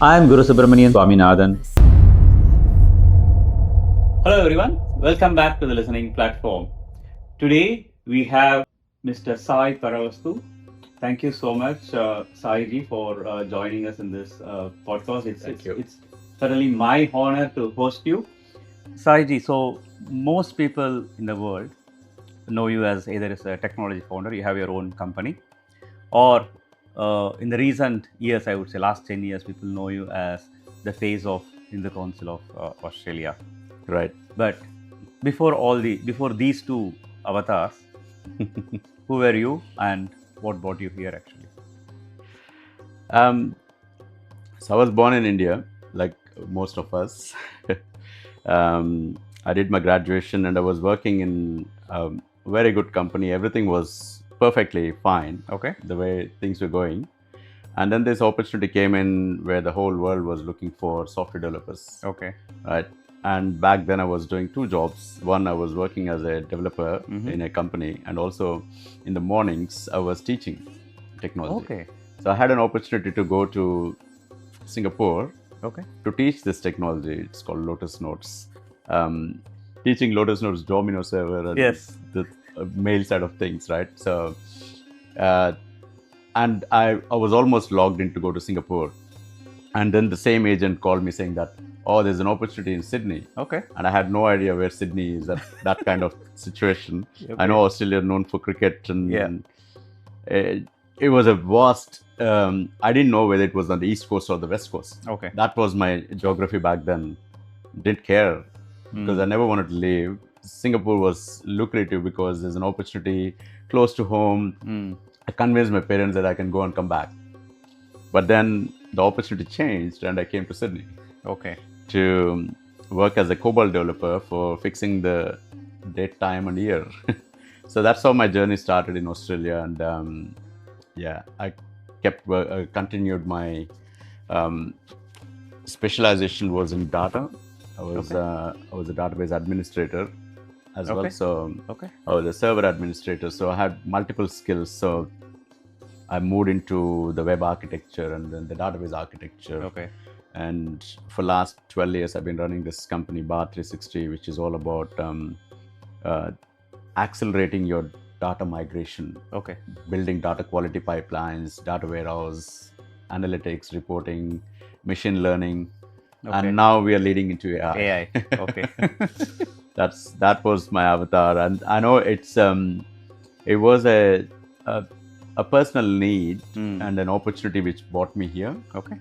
I am Guru Subramanian Swaminathan. Hello everyone, welcome back to the listening platform. Today we have Mr. Sai Paravastu. Thank you so much, Sai ji, for joining us in this podcast. It's certainly my honor to host you. Sai ji, so most people in the world know you as either as a technology founder, you have your own company, or in the recent years, I would say last 10 years, people know you as the face of in the Council of Australia. Right. But before these two avatars, who were you and what brought you here actually? So I was born in India, like most of us. I did my graduation and I was working in a very good company. Everything was perfectly fine. Okay. The way things were going. And then this opportunity came in where the whole world was looking for software developers. Okay. Right. And back then I was doing two jobs. One, I was working as a developer in a company, and also in the mornings I was teaching technology. Okay. So I had an opportunity to go to Singapore to teach this technology. It's called Lotus Notes. Teaching Lotus Notes Domino server and the mail side of things, right? So, and I was almost logged in to go to Singapore. And then the same agent called me saying that, oh, there's an opportunity in Sydney. Okay. And I had no idea where Sydney is, that kind of situation. Okay. I know Australia is known for cricket, and it was a vast, I didn't know whether it was on the East Coast or the West Coast. Okay. That was my geography back then. Didn't care because I never wanted to leave. Singapore was lucrative because there's an opportunity close to home. I convinced my parents that I can go and come back. But then the opportunity changed and I came to Sydney. Okay. To work as a COBOL developer for fixing the date, time and year. So that's how my journey started in Australia. And I continued my specialization was in data. I was a database administrator as well. So I was a server administrator. So I had multiple skills. So I moved into the web architecture and then the database architecture. Okay. And for last 12 years, I've been running this company, Bar 360, which is all about accelerating your data migration. Okay. Building data quality pipelines, data warehouse, analytics, reporting, machine learning. Okay. And now we are leading into AI. Okay. That was my avatar. And I know it was a personal need and an opportunity which brought me here. Okay.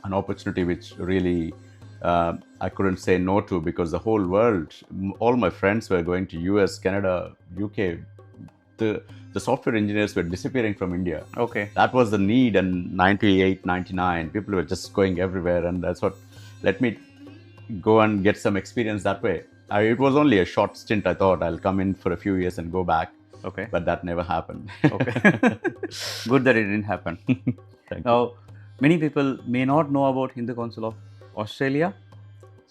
An opportunity which really I couldn't say no to, because the whole world, all my friends were going to US, Canada, UK. The software engineers were disappearing from India. Okay. That was the need. And 98, 99, people were just going everywhere. And that's what let me go and get some experience that way. It was only a short stint. I thought I'll come in for a few years and go back. Okay. But that never happened. Okay. Good that it didn't happen. Thank you. Many people may not know about Hindu Council of Australia.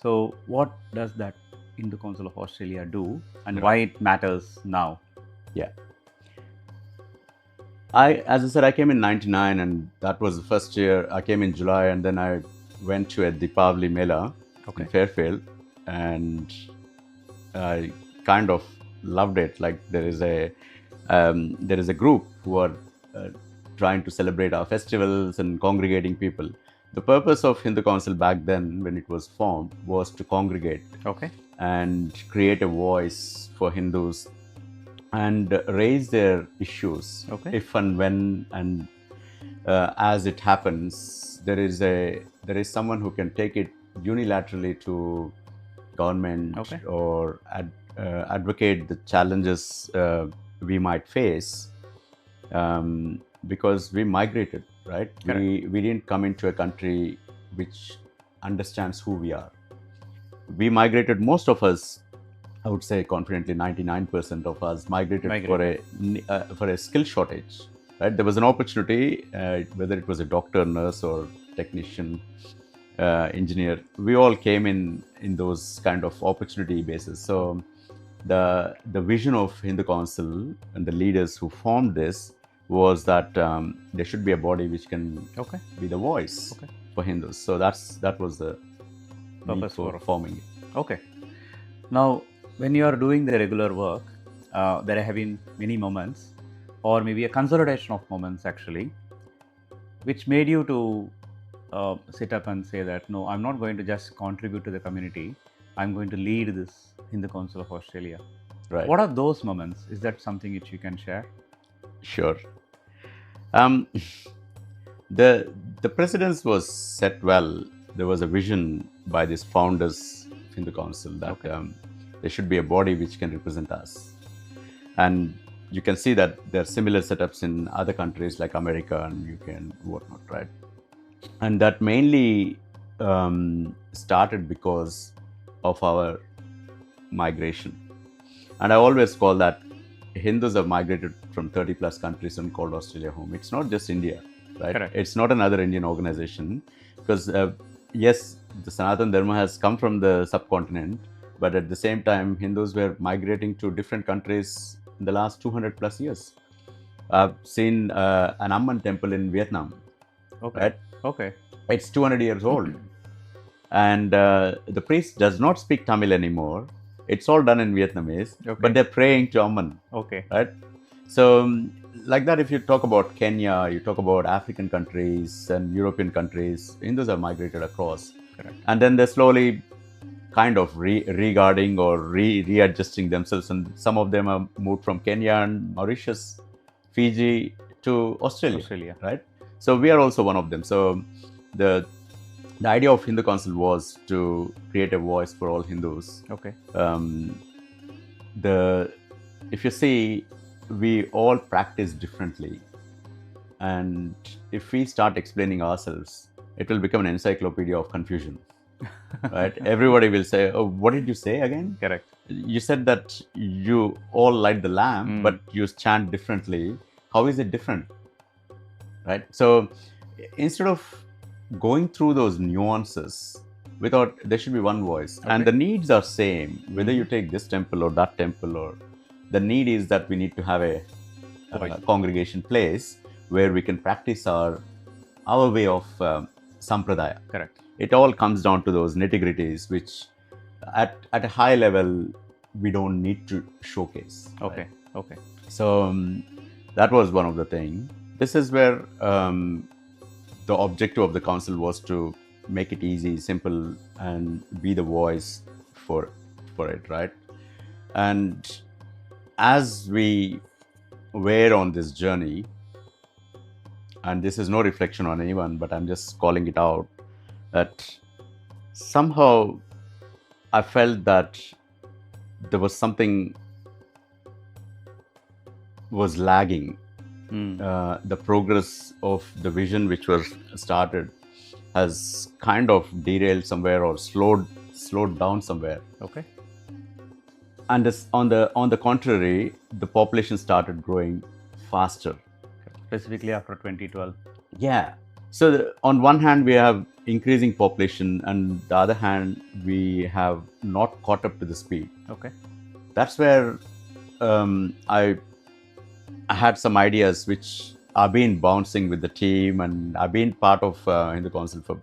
So what does that Hindu Council of Australia do and why it matters now? Yeah. As I said, I came in 99 and that was the first year. I came in July and then I went to a Deepavali Mela in Fairfield, and I kind of loved it. Like there is a group who are trying to celebrate our festivals and congregating people. The purpose of Hindu Council back then, when it was formed, was to congregate and create a voice for Hindus and raise their issues if and when and as it happens. There is someone who can take it unilaterally to government or advocate the challenges we might face. Because we migrated, right? We didn't come into a country which understands who we are. We migrated, most of us, I would say confidently 99% of us migrated. For a skill shortage, right? There was an opportunity, whether it was a doctor, nurse or technician, engineer, we all came in those kind of opportunity basis. So the vision of Hindu Council and the leaders who formed this was that there should be a body which can be the voice for Hindus. So that was the Purpose need for forming it. Okay. Now, when you are doing the regular work, there have been many moments, or maybe a consolidation of moments actually, which made you to sit up and say that, no, I'm not going to just contribute to the community, I'm going to lead this in the Council of Australia. Right. What are those moments? Is that something which you can share? Sure. The precedence was set well. There was a vision by these founders in the council that there should be a body which can represent us. And you can see that there are similar setups in other countries like America and UK and whatnot, right? And that mainly started because of our migration. And I always call that Hindus have migrated from 30 plus countries and called Australia home. It's not just India, right? Correct. It's not another Indian organization because yes, the Sanatan Dharma has come from the subcontinent, but at the same time, Hindus were migrating to different countries in the last 200 plus years. I've seen an Amman temple in Vietnam, right? Okay. It's 200 years old. And the priest does not speak Tamil anymore. It's all done in Vietnamese, but they're praying to Amman. Okay. Right? So, like that, if you talk about Kenya, you talk about African countries and European countries, Hindus have migrated across. Correct. And then they're slowly kind of regarding or readjusting themselves. And some of them have moved from Kenya and Mauritius, Fiji to Australia. Right? So, we are also one of them. So, the idea of Hindu Council was to create a voice for all Hindus. Okay. If you see, we all practice differently, and if we start explaining ourselves, it will become an encyclopedia of confusion. Right? Everybody will say, "Oh, what did you say again?" Correct. You said that you all light the lamp, but you chant differently. How is it different? Right? So instead of going through those nuances, there should be one voice, and the needs are same whether you take this temple or that temple, or the need is that we need to have a congregation place where we can practice our way of sampradaya. Correct. It all comes down to those nitty-gritties, which at a high level we don't need to showcase. Okay. Okay. So that was one of the things. This is where the objective of the council was to make it easy, simple, and be the voice for it, right? And as we were on this journey, and this is no reflection on anyone, but I'm just calling it out, that somehow I felt that there was something was lagging. The progress of the vision which was started has kind of derailed somewhere or slowed down somewhere. Okay. And on the contrary, the population started growing faster. Specifically after 2012. Yeah. So on one hand, we have increasing population, and the other hand, we have not caught up to the speed. Okay. That's where I had some ideas which I've been bouncing with the team, and I've been part of Hindu Council for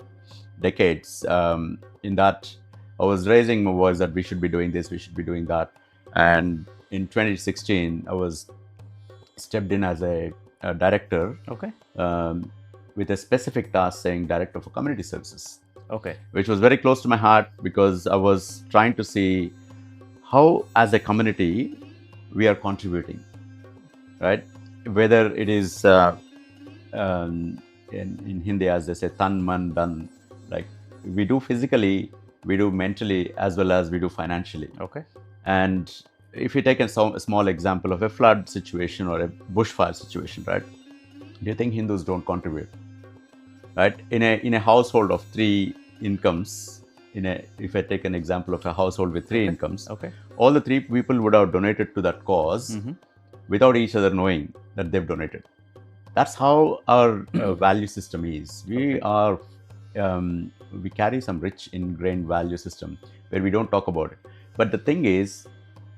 decades. In that, I was raising my voice that we should be doing this, we should be doing that. And in 2016, I was stepped in as a director. Okay. With a specific task saying Director for Community Services. Okay. Which was very close to my heart because I was trying to see how, as a community, we are contributing, right? Whether it is in Hindi, as they say, tan, man, dan, like we do physically, we do mentally, as well as we do financially. Okay. And if you take a small example of a flood situation or a bushfire situation, right? Do you think Hindus don't contribute? Right? In a household of 3 incomes, if I take an example of a household with 3 incomes, all the 3 people would have donated to that cause without each other knowing that they've donated. That's how our value system is. We carry some rich ingrained value system where we don't talk about it. But the thing is,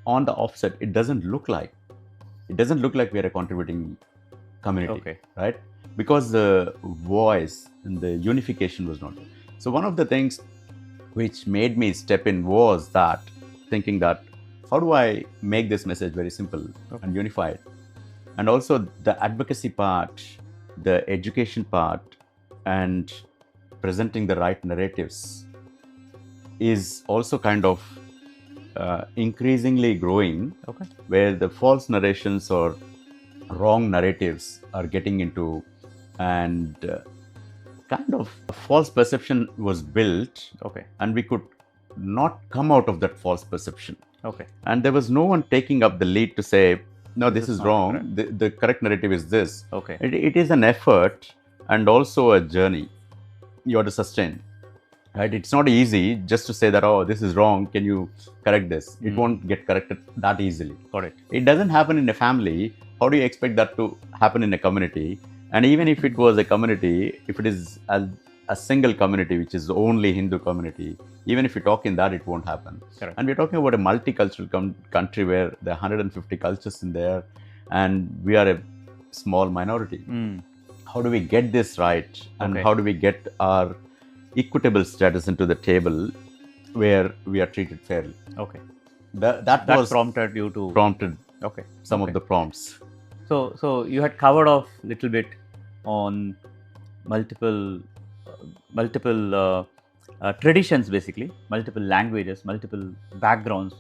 on the offset, it doesn't look like we are a contributing community, right? because the voice and the unification was not there. So one of the things which made me step in was that thinking that how do I make this message very simple and unified? And also the advocacy part, the education part, and presenting the right narratives is also kind of increasingly growing, where the false narrations or wrong narratives are getting into, and kind of a false perception was built, and we could not come out of that false perception. And there was no one taking up the lead to say, no, this is wrong. The correct narrative is this. It is an effort and also a journey you have to sustain. Right? It's not easy just to say that, oh, this is wrong. Can you correct this? It won't get corrected that easily. It doesn't happen in a family. How do you expect that to happen in a community? And even if it was a community, if it is a single community, which is only Hindu community, even if you talk in that, it won't happen. And we're talking about a multicultural country where there are 150 cultures in there, and we are a small minority. How do we get this right? And how do we get our equitable status into the table where we are treated fairly? That was prompted you to some of the prompts. So you had covered off a little bit on multiple traditions, basically, multiple languages, multiple backgrounds,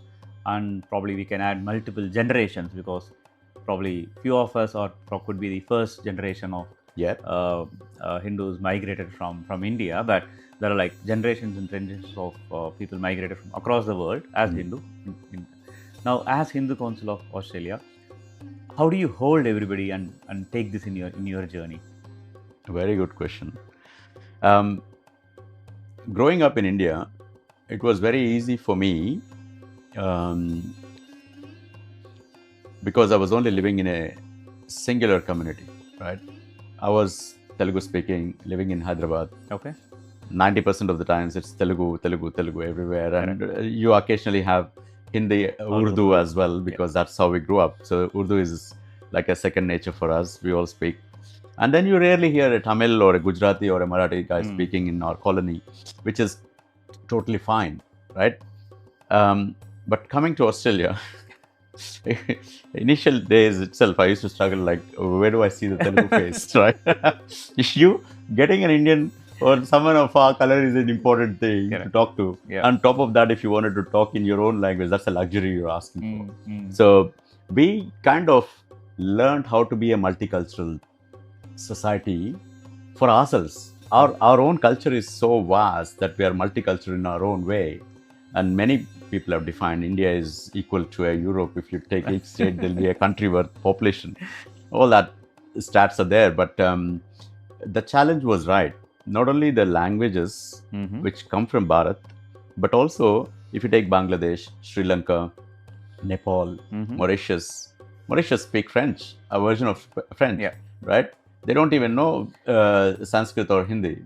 and probably we can add multiple generations, because probably few of us could be the first generation of Hindus migrated from India, but there are like generations and generations of people migrated from across the world as Hindu. Now, as Hindu Council of Australia, how do you hold everybody and take this in your journey? Very good question. Growing up in India, it was very easy for me because I was only living in a singular community, right? I was Telugu speaking, living in Hyderabad. 90% of the times it's Telugu everywhere. And you occasionally have Hindi, Urdu as well, because that's how we grew up. So Urdu is like a second nature for us. We all speak. And then you rarely hear a Tamil or a Gujarati or a Marathi guy speaking in our colony, which is totally fine, right? But coming to Australia, initial days itself, I used to struggle like, where do I see the Telugu face, right? You getting an Indian or someone of our color is an important thing to talk to. On top of that, if you wanted to talk in your own language, that's a luxury you're asking for. So we kind of learned how to be a multicultural society for ourselves. Our own culture is so vast that we are multicultural in our own way. And many people have defined India is equal to a Europe. If you take each state, there'll be a country worth population. All that stats are there. But the challenge was right. Not only the languages which come from Bharat, but also if you take Bangladesh, Sri Lanka, Nepal, Mauritius speak French, a version of French, right? They don't even know Sanskrit or Hindi.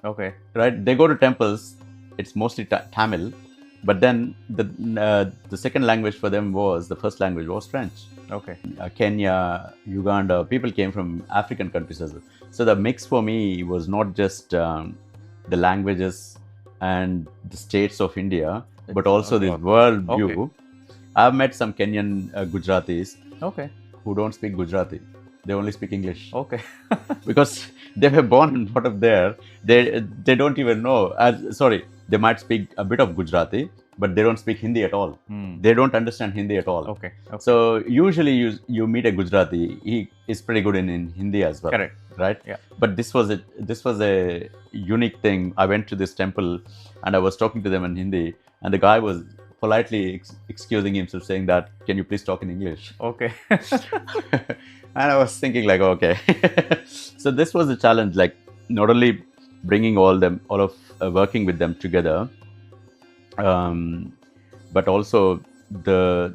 Right? They go to temples. It's mostly Tamil, but then the second language for them the first language was French. Kenya, Uganda, people came from African countries as well. So the mix for me was not just the languages and the states of India, but also this world view. I've met some Kenyan Gujaratis who don't speak Gujarati. They only speak English. Because they were born and brought up there. They don't even know. They might speak a bit of Gujarati, but they don't speak Hindi at all. They don't understand Hindi at all. So usually you meet a Gujarati, he is pretty good in Hindi as well. Correct. Right? But this was a unique thing. I went to this temple and I was talking to them in Hindi, and the guy was politely excusing himself, saying that, can you please talk in English? And I was thinking like, okay. So this was a challenge, like not only bringing working with them together, but also the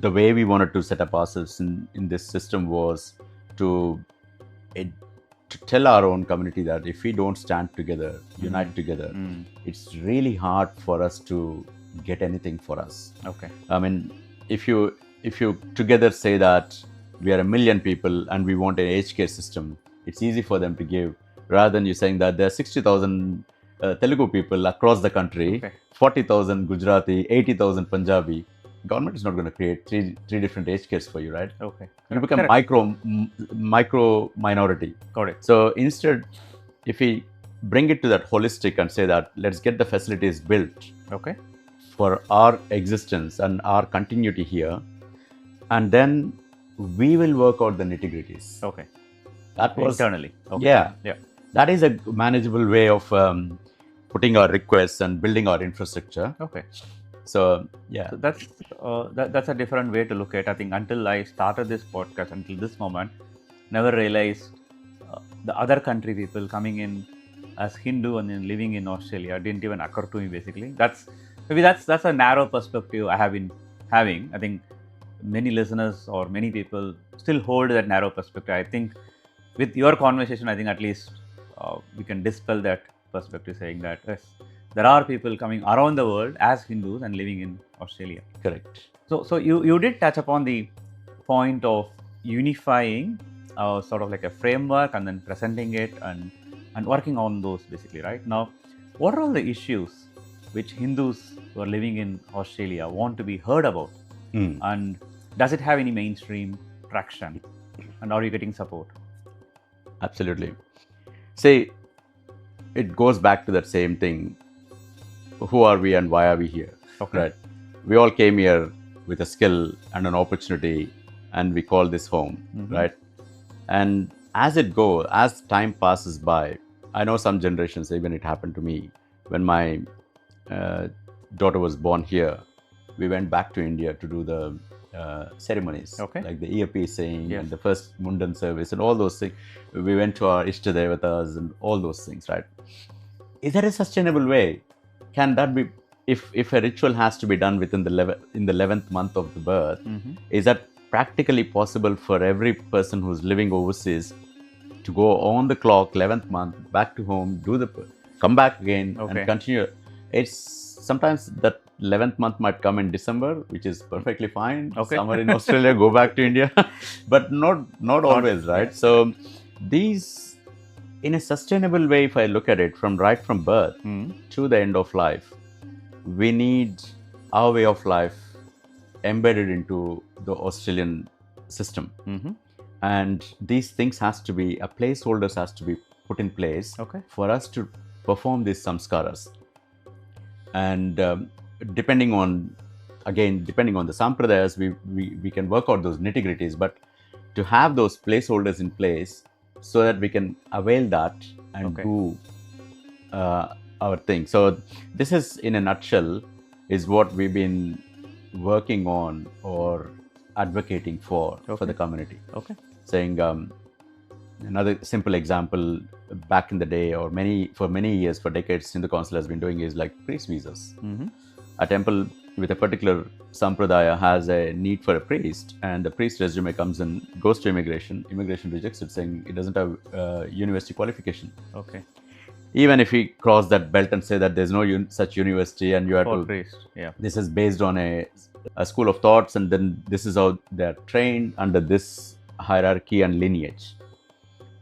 way we wanted to set up ourselves in this system was to tell our own community that if we don't stand together, unite together, it's really hard for us to get anything for us. I mean, if you together say that we are 1 million people and we want an aged care system, it's easy for them to give, rather than you saying that there are 60,000 Telugu people across the country, 40,000 Gujarati, 80,000 Punjabi. Government is not going to create three different age cares for you, right? Okay. You become micro minority. Got it. So instead, if we bring it to that holistic and say that let's get the facilities built Okay. for our existence and our continuity here, and then we will work out the nitty-gritties. Okay. That was internally. Okay. Yeah. That is a manageable way of putting our requests and building our infrastructure. Okay. So yeah, So that's a different way to look at it. I think until I started this podcast, until this moment, never realized the other country people coming in as Hindu and then living in Australia didn't even occur to me. Basically, that's a narrow perspective I have been having. I think many listeners or many people still hold that narrow perspective. I think with your conversation, I think at least we can dispel that perspective, saying that yes, there are people coming around the world as Hindus and living in Australia. correct. So you did touch upon the point of unifying sort of like a framework and then presenting it and working on those basically, right? Now, what are all the issues which Hindus who are living in Australia want to be heard about? And does it have any mainstream traction? And are you getting support? Absolutely. See, it goes back to that same thing. Who are we and why are we here? Okay. Right. We all came here with a skill and an opportunity, and we call this home, right? And as it goes, as time passes by, I know some generations, even it happened to me, when my daughter was born here, we went back to India to do the ceremonies, Okay. like the earpiecing Yes. and the first Mundan service and all those things. We went to our Ishtadevatas and all those things, right? Is there a sustainable way? Can that be, if a ritual has to be done within in the 11th month of the birth, is that practically possible for every person who's living overseas to go on the clock 11th month back to home, come back again and continue? It's sometimes that 11th month might come in December, which is perfectly fine. Okay. Summer in Australia, go back to India, but not always, right? So these, in a sustainable way, if I look at it from birth to the end of life, we need our way of life embedded into the Australian system. And these things placeholders has to be put in place for us to perform these samskaras. And depending on the sampradayas, we can work out those nitty-gritties, but to have those placeholders in place so that we can avail that and do our thing. So this is, in a nutshell, is what we've been working on or advocating for the community. Okay. Saying another simple example, back in the day, or for many years, for decades, Hindu Council has been doing is like priest visas. A temple with a particular sampradaya has a need for a priest, and the priest resume comes and goes to immigration rejects it, saying it doesn't have university qualification. Okay. Even if we cross that belt and say that there's no such university and you have to priest. Yeah. This is based on a school of thoughts, and then this is how they're trained under this hierarchy and lineage.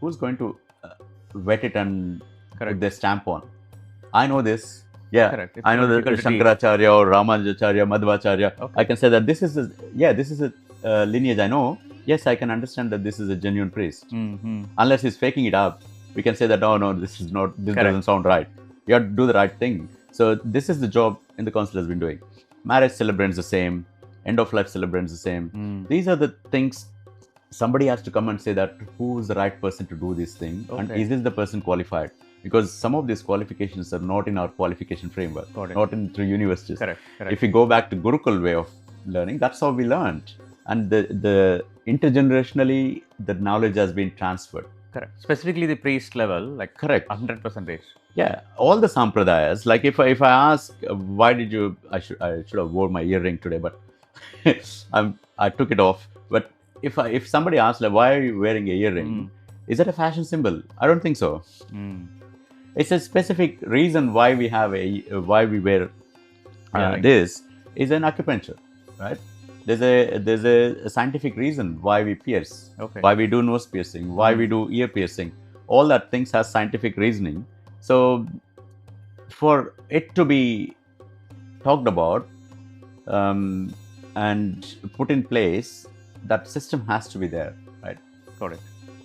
Who's going to vet it and put their stamp on? I know this. Yeah, I know that Shankaracharya or Ramanujacharya, Madhvacharya. I can say that this is a lineage I know. Yes, I can understand that this is a genuine priest. Unless he's faking it up, we can say that this doesn't sound right. You have to do the right thing. So this is the job in the council has been doing. Marriage celebrants the same. End of life celebrants the same. These are the things. Somebody has to come and say that who is the right person to do this thing, and is this the person qualified? Because some of these qualifications are not in our qualification framework, not through universities. Correct. If we go back to Gurukul way of learning, that's how we learned, and the intergenerationally the knowledge has been transferred. Correct. Specifically the priest level, like 100%. Yeah, all the sampradayas. Like if I ask, why did you? I should have worn my earring today, but I took it off. But if somebody asks, like, why are you wearing a earring? Is that a fashion symbol? I don't think so. It's a specific reason why we wear this is an acupuncture, right? there's a scientific reason why we pierce, why we do nose piercing, why we do ear piercing. All that things has scientific reasoning. So for it to be talked about and put in place, that system has to be there, right? Got it.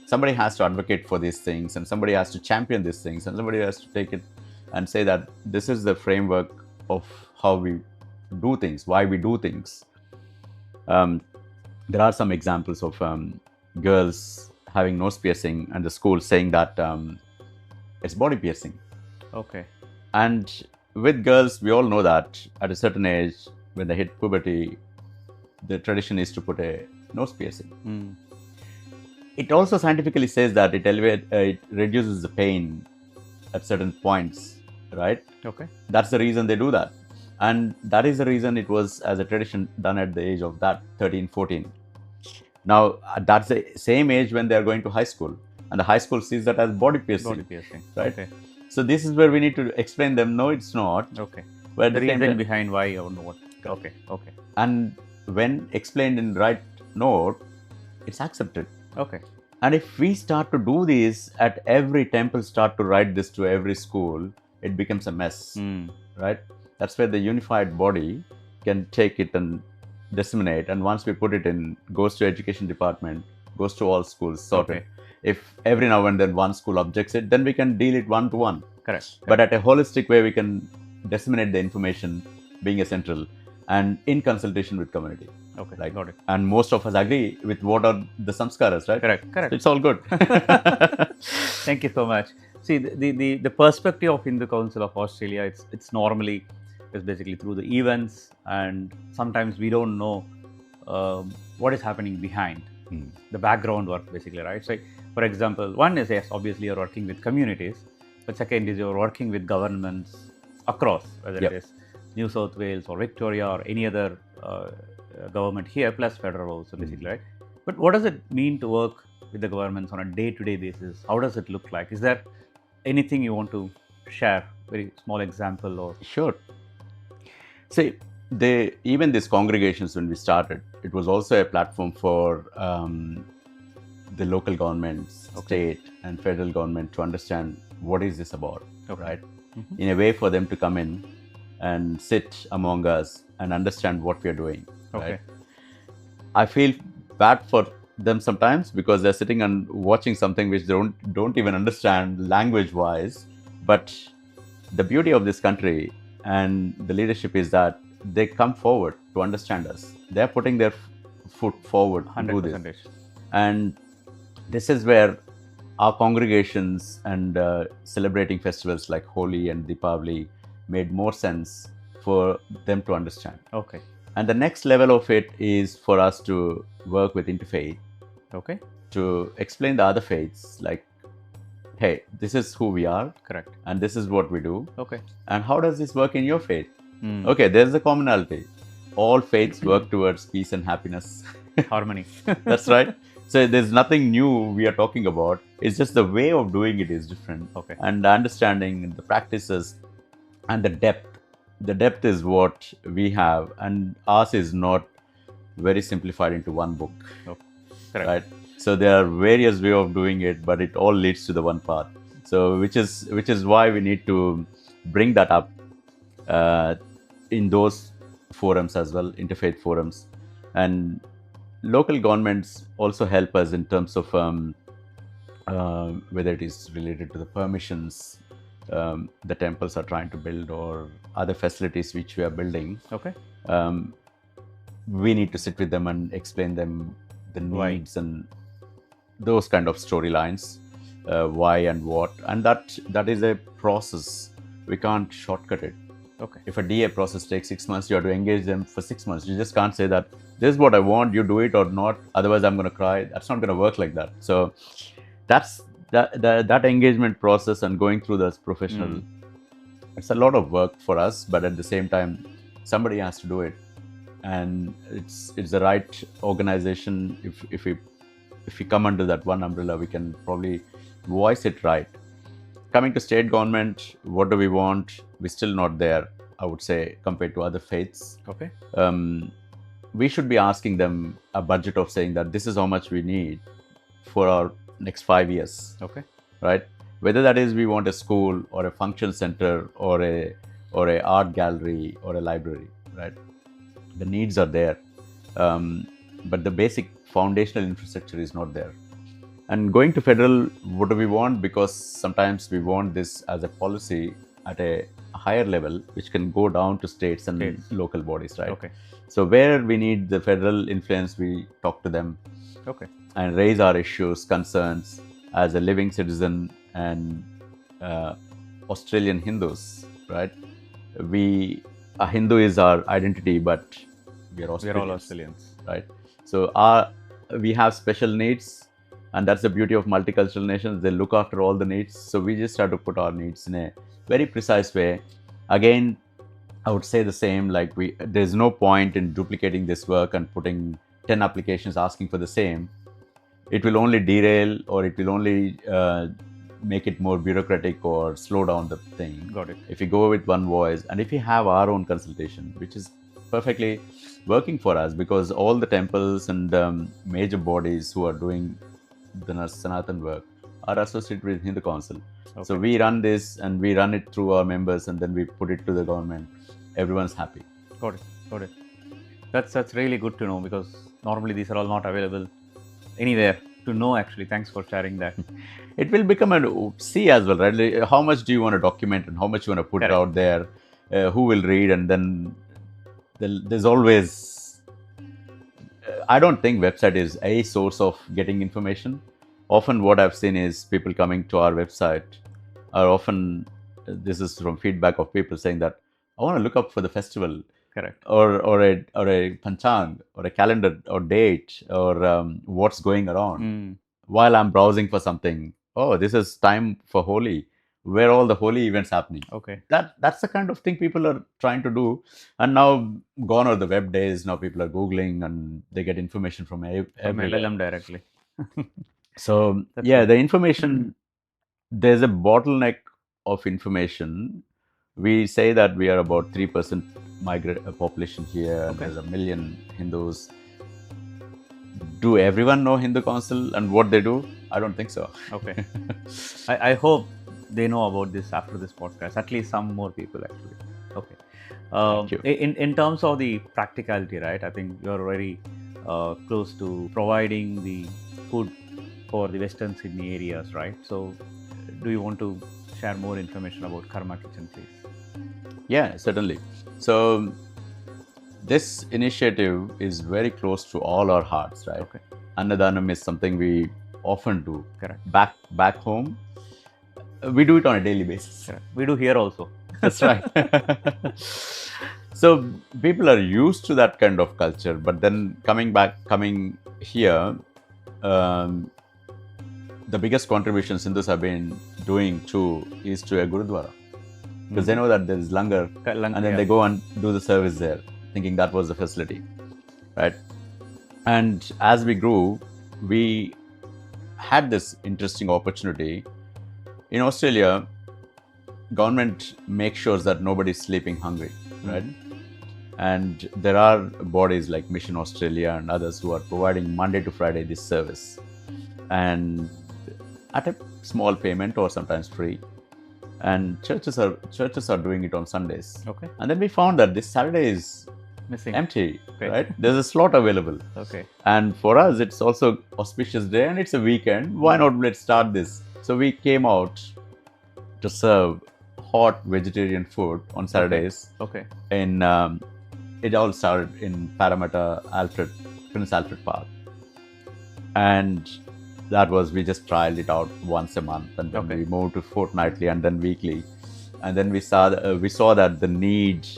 Somebody has to advocate for these things, and somebody has to champion these things, and somebody has to take it and say that this is the framework of how we do things, why we do things. There are some examples of girls having nose piercing and the school saying that it's body piercing. Okay. And with girls, we all know that at a certain age, when they hit puberty, the tradition is to put a nose piercing. It also scientifically says that it reduces the pain at certain points, right? Okay. That's the reason they do that. And that is the reason it was as a tradition done at the age of that 13, 14. Now, that's the same age when they're going to high school. And the high school sees that as body piercing. Body piercing. Right? Okay. So this is where we need to explain them, no, it's not. Okay. But the reason behind why or what. Okay. Okay. And when explained in right note, it's accepted. Okay. And if we start to do this at every temple, start to write this to every school, it becomes a mess, right? That's where the unified body can take it and disseminate. And once we put it in, goes to education department, goes to all schools, sorted. Okay. If every now and then one school objects it, then we can deal it one-to-one. Correct. But at a holistic way, we can disseminate the information, being a central, and in consultation with community. Okay, like, got it. And most of us agree with what are the samskaras, right? Correct. So it's all good. Thank you so much. See, the perspective of Hindu Council of Australia, it's normally is basically through the events, and sometimes we don't know what is happening behind the background work, basically, right? So, for example, one is, yes, obviously you're working with communities, but second is you're working with governments across, whether it is New South Wales or Victoria or any other government here, plus federal also, basically, right? But what does it mean to work with the governments on a day-to-day basis? How does it look like? Is there anything you want to share? Very small example or? Sure. See, even these congregations, when we started, it was also a platform for the local governments, state and federal government to understand what is this about, right? In a way for them to come in and sit among us and understand what we are doing. Right? I feel bad for them sometimes because they're sitting and watching something which they don't even understand language-wise. But the beauty of this country and the leadership is that they come forward to understand us. They're putting their foot forward to do this. And this is where our congregations and celebrating festivals like Holi and Deepavali made more sense for them to understand. Okay. And the next level of it is for us to work with interfaith. Okay. To explain the other faiths, like, hey, this is who we are. Correct. And this is what we do. Okay. And how does this work in your faith? Okay, there's a commonality. All faiths work towards peace and happiness. Harmony. That's right. So there's nothing new we are talking about. It's just the way of doing it is different. Okay. And the understanding, the practices, and the depth. The depth is what we have, and ours is not very simplified into one book. Okay. Correct. Right. So there are various ways of doing it, but it all leads to the one path. So which is why we need to bring that up in those forums as well, interfaith forums, and local governments also help us in terms of whether it is related to the permissions the temples are trying to build or other facilities which we are building. Okay. We need to sit with them and explain them the needs and those kind of storylines, why and what, and that is a process. We can't shortcut it. Okay. If a DA process takes 6 months, you have to engage them for 6 months. You just can't say that this is what I want, you do it or not, otherwise I'm going to cry. That's not going to work like that. So that's that engagement process and going through this professional. It's a lot of work for us, but at the same time, somebody has to do it, and it's the right organization. If we come under that one umbrella, we can probably voice it right. Coming to state government, what do we want? We're still not there, I would say, compared to other faiths. Okay. we should be asking them a budget of saying that this is how much we need for our next 5 years. Okay. Right? Whether that is we want a school or a function center or a art gallery or a library, right? The needs are there, but the basic foundational infrastructure is not there. And going to federal, what do we want? Because sometimes we want this as a policy at a higher level, which can go down to states and local bodies, right? Okay. So where we need the federal influence, we talk to them. Okay. And raise our issues, concerns as a living citizen and Australian Hindus, right? A Hindu is our identity, but we are Australians. We are all Australians, right? So we have special needs, and that's the beauty of multicultural nations. They look after all the needs. So we just have to put our needs in a very precise way. Again, I would say the same. Like there's no point in duplicating this work and putting 10 applications asking for the same. It will only derail, or it will only make it more bureaucratic or slow down the thing. Got it. If you go with one voice, and if we have our own consultation, which is perfectly working for us, because all the temples and major bodies who are doing the Sanatan work are associated with Hindu Council. Okay. So we run this and we run it through our members, and then we put it to the government. Everyone's happy. Got it. That's really good to know, because normally these are all not available anywhere to know. Actually, thanks for sharing that. It will become a see as well, right? How much do you want to document and how much you want to put out there? Who will read? And then there's always. I don't think website is a source of getting information. Often, what I've seen is people coming to our website are often. This is from feedback of people saying that I want to look up for the festival. Correct. Or a panchang or a calendar or date or what's going around while I'm browsing for something. Oh, this is time for Holi, where all the Holi events happening. Okay. That's the kind of thing people are trying to do. And now gone are the web days. Now people are Googling and they get information from everywhere. LLM directly. So the information, there's a bottleneck of information. We say that we are about 3% migrant population here. Okay. There's 1 million Hindus. Do everyone know Hindu Council and what they do? I don't think so. Okay. I hope they know about this after this podcast. At least some more people actually. Okay. Thank you. In terms of the practicality, right? I think you're very close to providing the food for the Western Sydney areas, right? So, do you want to share more information about Karma Kitchen, please? Yeah, certainly. So this initiative is very close to all our hearts, right? Okay. Annadanam is something we often do. Correct. Back home, we do it on a daily basis. Correct. We do here also. That's right. So people are used to that kind of culture, but then coming here, the biggest contributions Hindus have been doing too is to a Gurudwara. Because they know that there is langar, and then they go and do the service there, thinking that was the facility, right? And as we grew, we had this interesting opportunity. In Australia, government makes sure that nobody's sleeping hungry, right? And there are bodies like Mission Australia and others who are providing Monday to Friday this service, and at a small payment or sometimes free. And churches are doing it on Sundays. Okay. And then we found that this Saturday is missing, empty, right? There's a slot available. Okay. And for us, it's also auspicious day and it's a weekend. Why not let's start this? So we came out to serve hot vegetarian food on Saturdays. Okay. It all started in Parramatta, Prince Alfred Park. And that was, we just trialed it out once a month, and then we moved to fortnightly and then weekly. And then we saw that the need,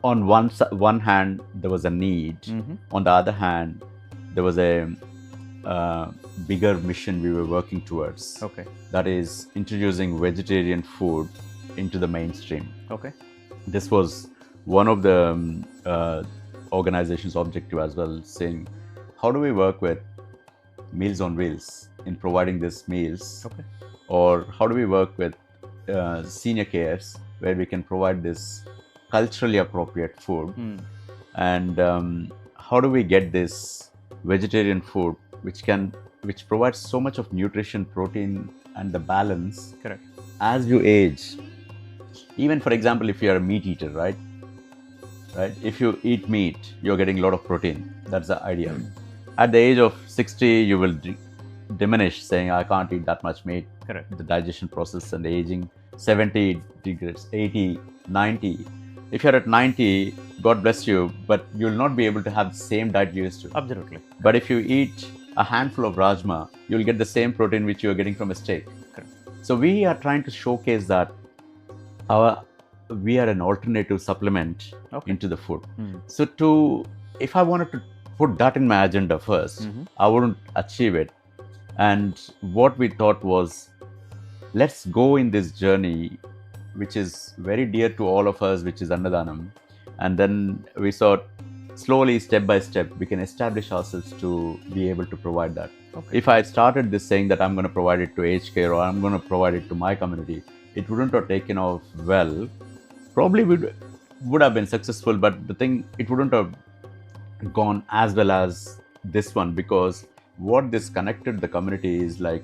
on one hand, there was a need. On the other hand, there was a bigger mission we were working towards. Okay. That is introducing vegetarian food into the mainstream. Okay. This was one of the organization's objective as well, saying, how do we work with Meals on Wheels in providing these meals? Okay. Or how do we work with senior cares where we can provide this culturally appropriate food And how do we get this vegetarian food which provides so much of nutrition, protein, and the balance Correct. as you age? Even for example, if you are a meat eater, right? If you eat meat, you're getting a lot of protein. That's the idea. At the age of 60, you will diminish, saying, I can't eat that much meat. Correct. The digestion process and the aging. 70 degrees, 80, 90. If you're at 90, God bless you, but you'll not be able to have the same diet you used to. Absolutely. But if you eat a handful of rajma, you'll get the same protein which you're getting from a steak. Correct. So we are trying to showcase that we are an alternative supplement into the food. So if I wanted to put that in my agenda first, I wouldn't achieve it. And what we thought was, let's go in this journey, which is very dear to all of us, which is Annadanam. And then we thought, slowly, step by step, we can establish ourselves to be able to provide that. If I started this saying that I'm going to provide it to aged care or I'm going to provide it to my community, it wouldn't have taken off well. Probably would have been successful, but the thing, it wouldn't have gone as well as this one, because what this connected the community is like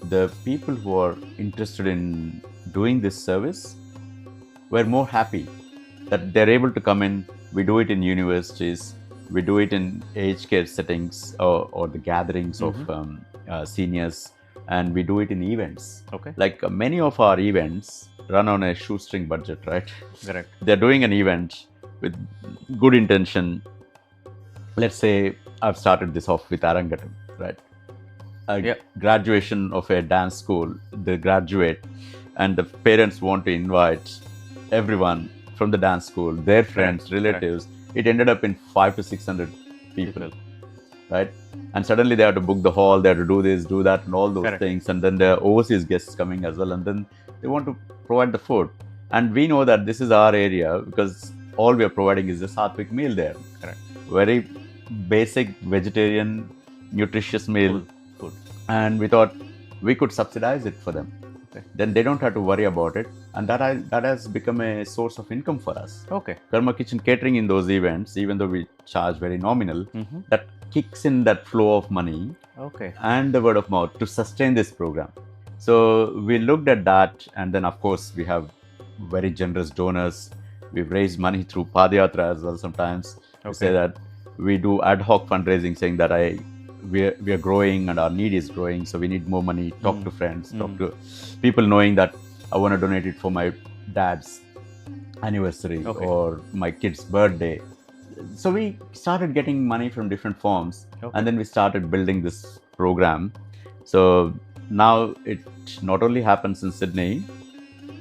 the people who are interested in doing this service were more happy that they're able to come in. We do it in universities, we do it in aged care settings or the gatherings of seniors, and we do it in events. Like many of our events run on a shoestring budget, right? Correct. They're doing an event with good intention. Let's say I've started this off with Arangatam, right? Graduation of a dance school, the graduate, and the parents want to invite everyone from the dance school, their friends, relatives. It ended up in 500 to 600 people, right? And suddenly they have to book the hall, they have to do this, do that, and all those things. And then there are overseas guests coming as well. And then they want to provide the food. And we know that this is our area because all we are providing is a sattvic meal there. Very basic vegetarian, nutritious meal. Food. And we thought we could subsidize it for them. Then they don't have to worry about it. And that has become a source of income for us. Karma Kitchen catering in those events, even though we charge very nominal, that kicks in that flow of money and the word of mouth to sustain this program. So we looked at that, and then of course we have very generous donors. We've raised money through Padayatra as well sometimes. We say that we do ad hoc fundraising, saying that we are growing and our need is growing, so we need more money. Talk to friends, talk to people, knowing that I want to donate it for my dad's anniversary or my kid's birthday. So we started getting money from different forms, and then we started building this program. So now it not only happens in Sydney,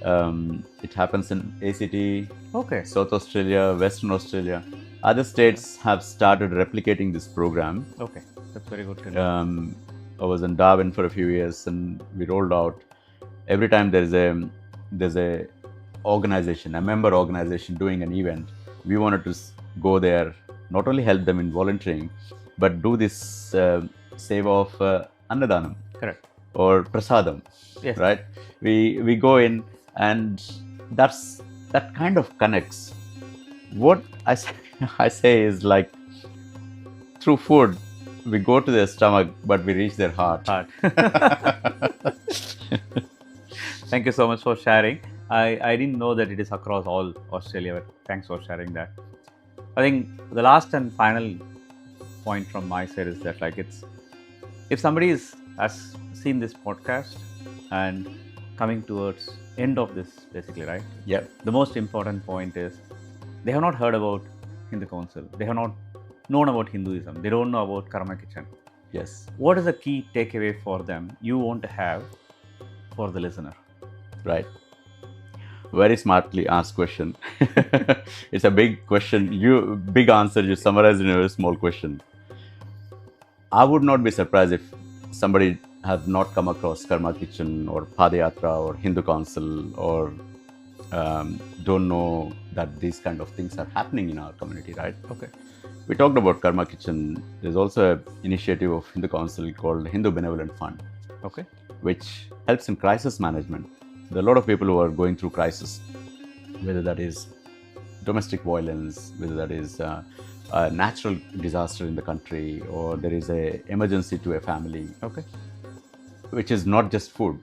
it happens in ACT, South Australia, Western Australia. Other states have started replicating this program. That's very good to know. I was in Darwin for a few years, and we rolled out. Every time there's a organization, a member organization doing an event, we wanted to go there, not only help them in volunteering, but do this save of Annadanam. Or Prasadam. Right? We go in, and that kind of connects. What I say is like, through food, we go to their stomach, but we reach their heart. Thank you so much for sharing. I didn't know that it is across all Australia, but thanks for sharing that. I think the last and final point from my side is that, like, if somebody has seen this podcast and coming towards end of this, basically, right? The most important point is they have not heard about Hindu Council. They have not known about Hinduism. They don't know about Karma Kitchen. What is the key takeaway for them you want to have for the listener? Right. Very smartly asked question. It's a big question. Big answer. You summarize in a very small question. I would not be surprised if somebody has not come across Karma Kitchen or Padayatra or Hindu Council or don't know that these kind of things are happening in our community, right? We talked about Karma Kitchen. There's also an initiative of Hindu Council called Hindu Benevolent Fund, which helps in crisis management. There are a lot of people who are going through crisis, whether that is domestic violence, whether that is a natural disaster in the country, or there is a emergency to a family, Okay. which is not just food.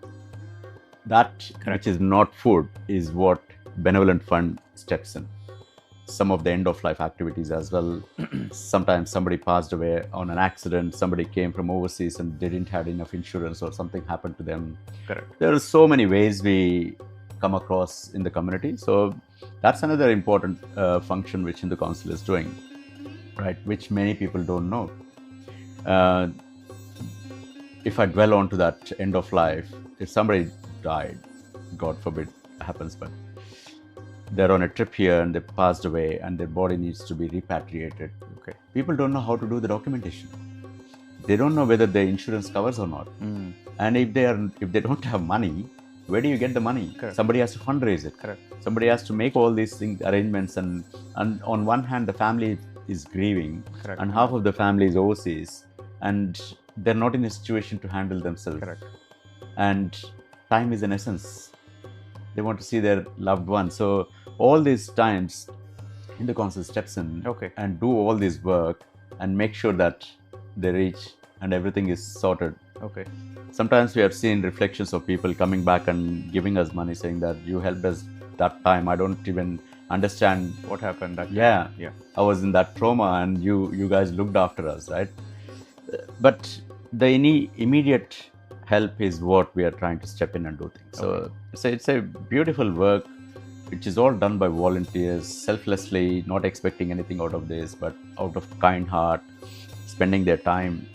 That Correct. which is not food is what benevolent fund steps in. Some of the end of life activities as well. Sometimes somebody passed away on an accident, somebody came from overseas and they didn't have enough insurance, or something happened to them. Correct. There are so many ways we come across in the community. So that's another important function which Hindu Council is doing, right? Which many people don't know. If I dwell onto that end of life, if somebody died, God forbid happens, but they're on a trip here and they passed away and their body needs to be repatriated. Okay. People don't know how to do the documentation. They don't know whether the insurance covers or not. And if they don't have money, where do you get the money? Correct. Somebody has to fundraise it. Correct. Somebody has to make all these arrangements, and on one hand the family is grieving. Correct. And half of the family is overseas and they're not in a situation to handle themselves. Correct. And time is an essence. They want to see their loved ones. So all these times, Hindu Council steps in Okay. and do all this work and make sure that they reach and everything is sorted. Okay. Sometimes we have seen reflections of people coming back and giving us money, saying that you helped us that time. I don't even understand What happened that yeah, time? Yeah. I was in that trauma and you guys looked after us, right? But the immediate help is what we are trying to step in and do things. So it's a beautiful work, which is all done by volunteers, selflessly, not expecting anything out of this, but out of kind heart, spending their time.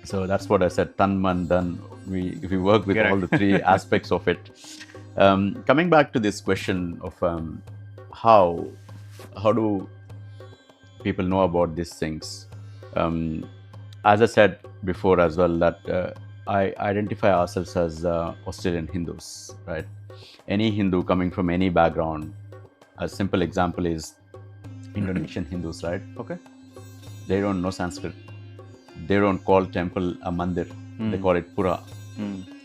So that's what I said, tan man dhan. We work with all the three aspects of it. Coming back to this question of how do people know about these things? As I said before as well, that I identify ourselves as Australian Hindus, right? Any Hindu coming from any background. A simple example is Indonesian Hindus, right? Okay. They don't know Sanskrit. They don't call temple a mandir. They call it pura,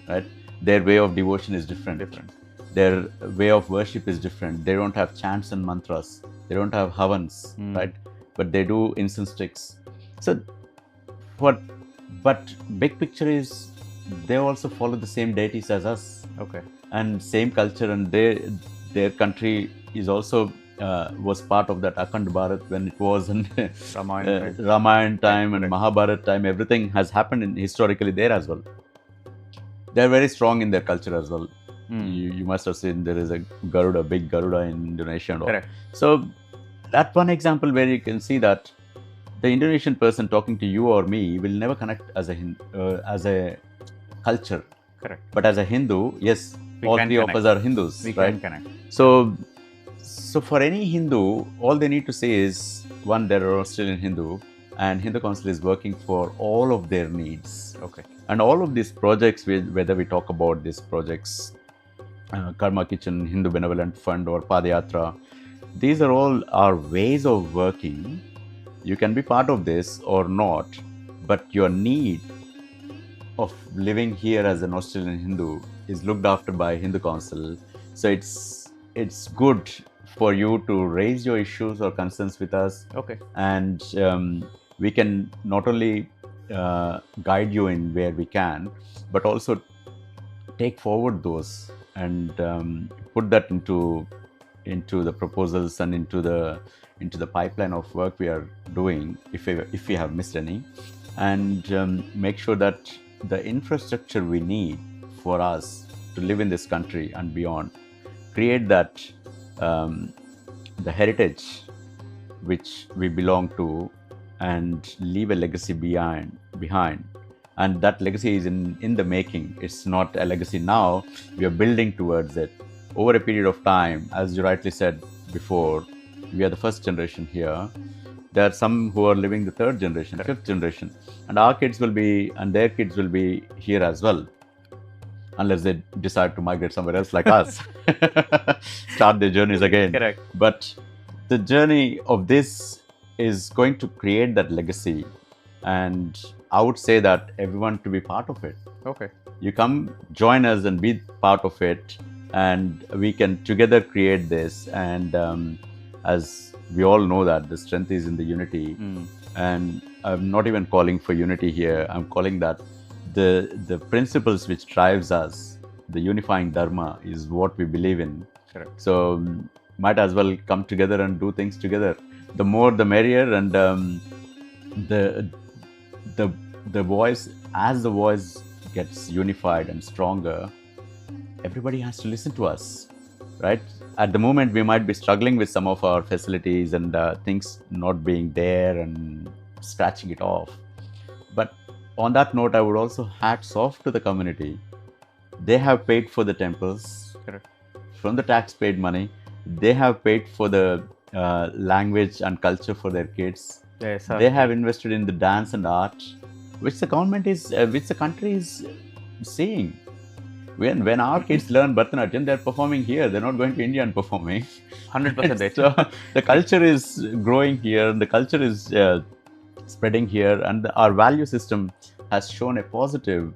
right? Their way of devotion is different. Their way of worship is different. They don't have chants and mantras. They don't have havans, right? But they do incense sticks. So but big picture is they also follow the same deities as us. Okay. And same culture, and their country is also was part of that Akhand Bharat when it was in Ramayana time and Mahabharat time. Everything has happened historically there as well. They're very strong in their culture as well. You must have seen there is a big Garuda in Indonesia and all. Correct. So that one example where you can see that the Indonesian person talking to you or me will never connect as a culture. Correct. But as a Hindu, yes, all three of us are Hindus. We right? can connect. So for any Hindu, all they need to say is, one, they're an Australian Hindu, and Hindu Council is working for all of their needs. Okay. And all of these projects, whether we talk about these projects, Karma Kitchen, Hindu Benevolent Fund, or Padayatra, these are all our ways of working. You can be part of this or not, but your need of living here as an Australian Hindu is looked after by Hindu Council. So it's good for you to raise your issues or concerns with us. Okay. And we can not only guide you in where we can, but also take forward those and put that into the proposals and into the pipeline of work we are doing, if we have missed any, and make sure that the infrastructure we need for us to live in this country and beyond, create that the heritage which we belong to, and leave a legacy behind. And that legacy is in the making. It's not a legacy now. We are building towards it over a period of time. As you rightly said before, we are the first generation here. There are some who are living the third generation, fifth generation, and our kids will be, and their kids will be here as well, unless they decide to migrate somewhere else like us, start their journeys again. Correct. But the journey of this is going to create that legacy, and I would say that everyone to be part of it. Okay. You come, join us and be part of it, and we can together create this. And as we all know that the strength is in the unity. And I'm not even calling for unity here. I'm calling that the principles which drives us, the unifying dharma, is what we believe in. Correct. So might as well come together and do things together. The more, the merrier. And the the the voice, as the voice gets unified and stronger, everybody has to listen to us, right? At the moment, we might be struggling with some of our facilities and things not being there and scratching it off. But on that note, I would also hats off to the community. They have paid for the temples. Correct. From the tax paid money. They have paid for the language and culture for their kids. Yes, they have invested in the dance and art, which the government is, which the country is seeing. When our kids learn Bharatanatyam, they're performing here. They're not going to India and performing. 100%. So the culture is growing here, and the culture is spreading here, and our value system has shown a positive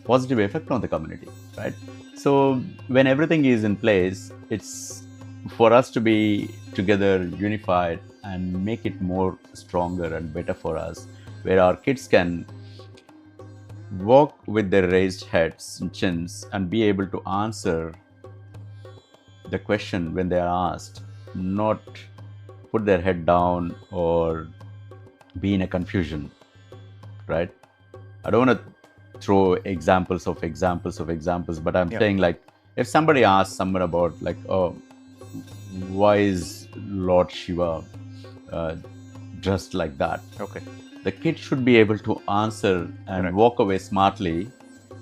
effect on the community, right? So when everything is in place, it's for us to be together, unified, and make it more stronger and better for us, where our kids can walk with their raised heads and chins and be able to answer the question when they are asked, not put their head down or be in a confusion, right? I don't want to throw examples, but I'm saying, like, if somebody asks someone about, like, oh, why is Lord Shiva dressed like that? Okay. The kid should be able to answer and walk away smartly,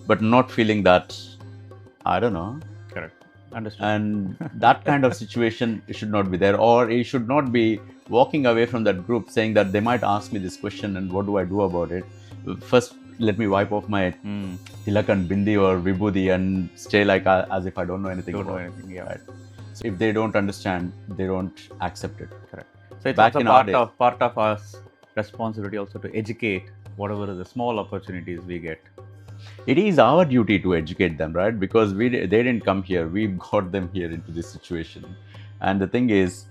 but not feeling that, I don't know. Correct. Understood. And that kind of situation should not be there, or he should not be walking away from that group saying that they might ask me this question and what do I do about it? First, let me wipe off my tilak and bindi or vibhuti and stay like as if I don't know anything. Yeah. Right? So if they don't understand, they don't accept it. Correct. So it's also part of our responsibility also to educate whatever the small opportunities we get. It is our duty to educate them, right? Because they didn't come here. We got them here into this situation. And the thing is,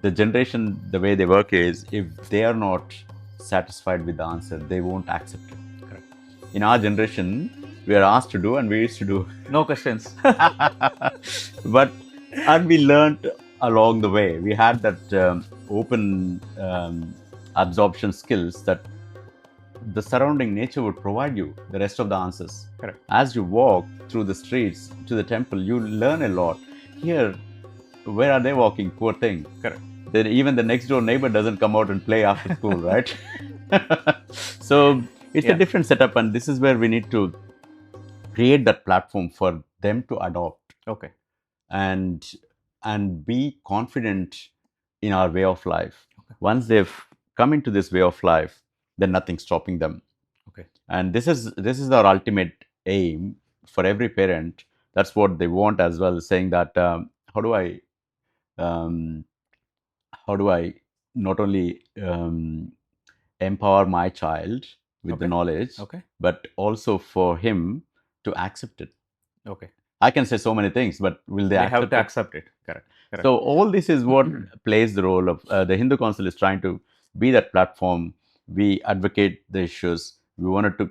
the generation, the way they work is, if they are not satisfied with the answer, they won't accept it. Correct. In our generation, we are asked to do and we used to do. No questions. And we learned along the way. We had that open absorption skills that the surrounding nature would provide you the rest of the answers. Correct. As you walk through the streets to the temple, you learn a lot. Here, where are they walking? Poor thing. Correct. Then even the next door neighbor doesn't come out and play after school, right? So it's a different setup, and this is where we need to create that platform for them to adopt. Okay. And be confident in our way of life. Okay. Once they've come into this way of life, then nothing's stopping them. Okay. And this is our ultimate aim for every parent. That's what they want as well, saying that how do I not only empower my child with the knowledge, but also for him to accept it. Okay. I can say so many things, but will they accept have to accept it? Correct. So all this is what plays the role of the Hindu Council is trying to be that platform. We advocate the issues. We wanted to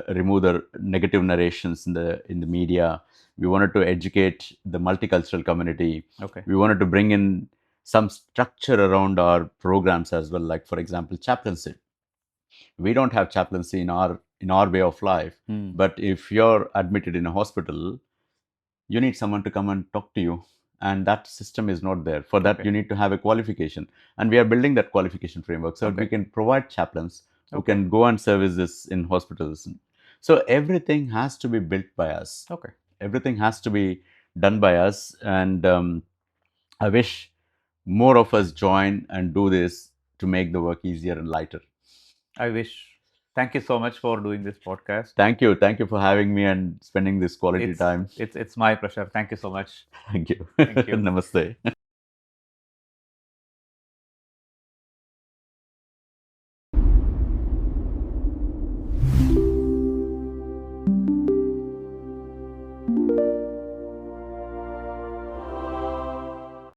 remove the negative narrations in the media. We wanted to educate the multicultural community. Okay. We wanted to bring in some structure around our programs as well. Like, for example, chaplaincy. We don't have chaplaincy in our way of life. But if you're admitted in a hospital, you need someone to come and talk to you. And that system is not there. For that, you need to have a qualification. And we are building that qualification framework. So we can provide chaplains who can go and service this in hospitals. So everything has to be built by us. Okay. Everything has to be done by us. And I wish more of us join and do this to make the work easier and lighter. I wish. Thank you so much for doing this podcast. Thank you for having me and spending this quality time. It's my pleasure. Thank you so much. Thank you. Thank you. Namaste.